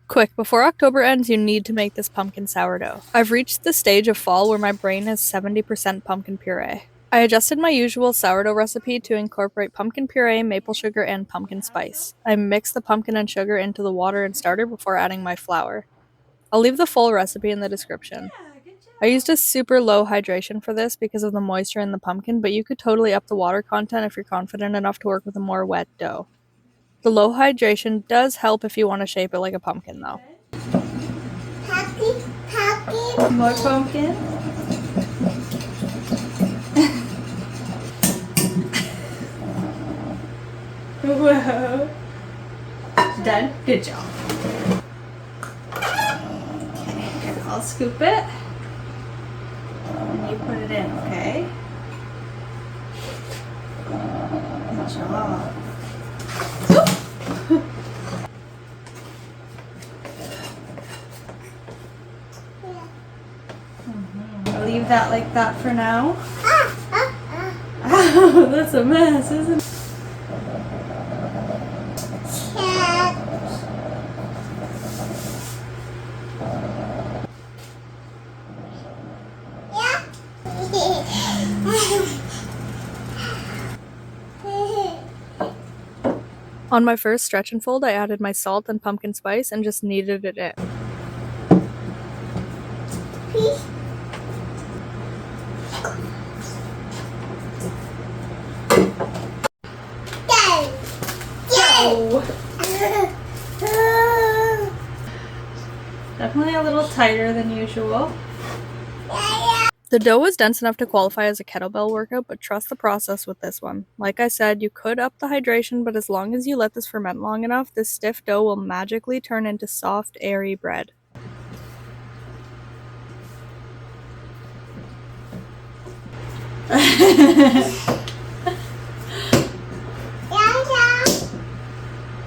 Quick, before October ends, you need to make this pumpkin sourdough. I've reached the stage of fall where my brain is 70% pumpkin puree. I adjusted my usual sourdough recipe to incorporate pumpkin puree, maple sugar, and pumpkin spice. I mixed the pumpkin and sugar into the water and starter before adding my flour. I'll leave the full recipe in the description. I used a super low hydration for this because of the moisture in the pumpkin, but you could totally up the water content if you're confident enough to work with a more wet dough. The low hydration does help if you want to shape it like a pumpkin, though. Pumpkin. More pumpkin. Whoa. Done? Good job. Okay, here, I'll scoop it. And you put it in, okay? Good job. I'll leave that like that for now. Oh, that's a mess, isn't it? On my first stretch and fold, I added my salt and pumpkin spice and just kneaded it in. Definitely a little tighter than usual. The dough was dense enough to qualify as a kettlebell workout, but trust the process with this one. Like I said, you could up the hydration, but as long as you let this ferment long enough, this stiff dough will magically turn into soft, airy bread.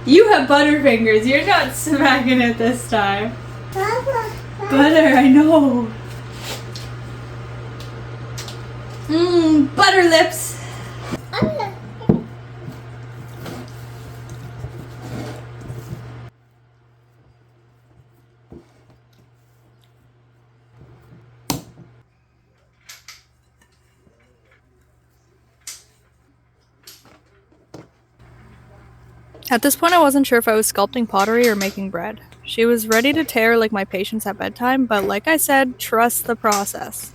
You have butterfingers. You're not smacking it this time. Butter, I know. Butter lips. At this point, I wasn't sure if I was sculpting pottery or making bread. She was ready to tear like my patience at bedtime, but like I said, trust the process.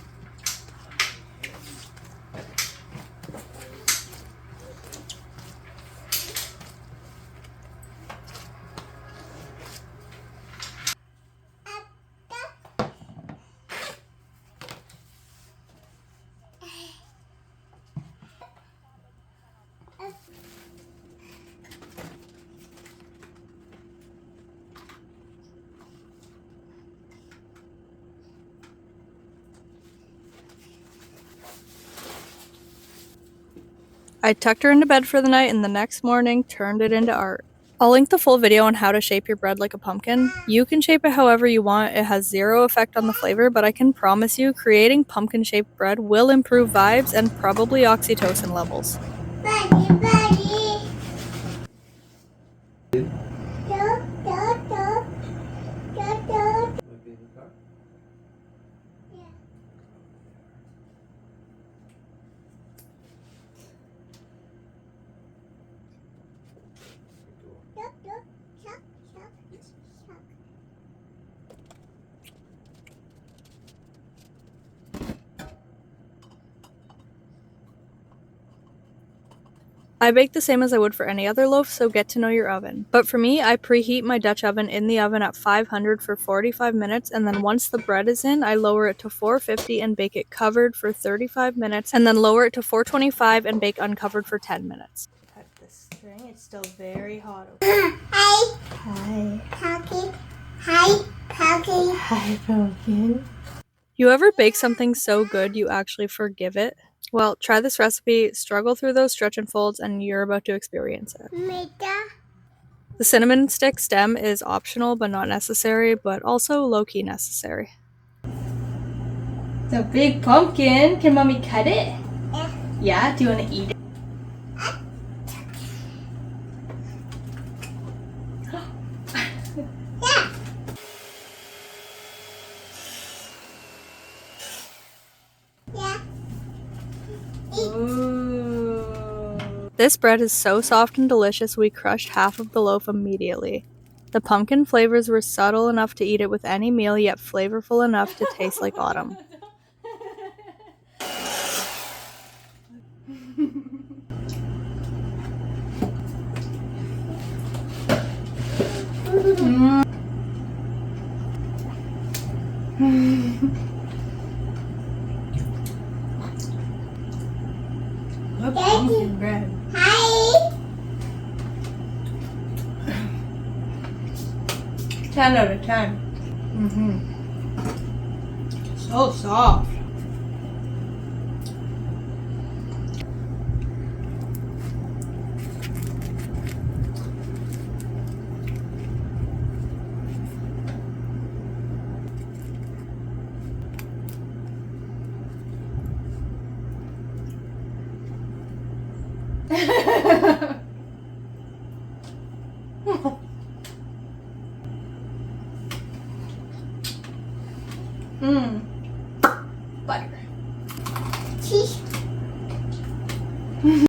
I tucked her into bed for the night and the next morning turned it into art. I'll link the full video on how to shape your bread like a pumpkin. You can shape it however you want, it has zero effect on the flavor, but I can promise you creating pumpkin shaped bread will improve vibes and probably oxytocin levels. I bake the same as I would for any other loaf, so get to know your oven. But for me, I preheat my Dutch oven in the oven at 500 for 45 minutes, and then once the bread is in, I lower it to 450 and bake it covered for 35 minutes, and then lower it to 425 and bake uncovered for 10 minutes. Cut the string, it's still very hot. Hi. Hi. Pumpkin. Hi, pumpkin. Hi, pumpkin. You ever bake something so good you actually forgive it? Well, try this recipe, struggle through those stretch and folds, and you're about to experience it. The cinnamon stick stem is optional but not necessary, but also low-key necessary. It's a big pumpkin. Can mommy cut it? Yeah. Yeah? Do you want to eat it? Yeah. This bread is so soft and delicious we crushed half of the loaf immediately. The pumpkin flavors were subtle enough to eat it with any meal, yet flavorful enough to taste like autumn. What pumpkin bread? Hi. 10 out of 10. So soft. Butter. Cheese.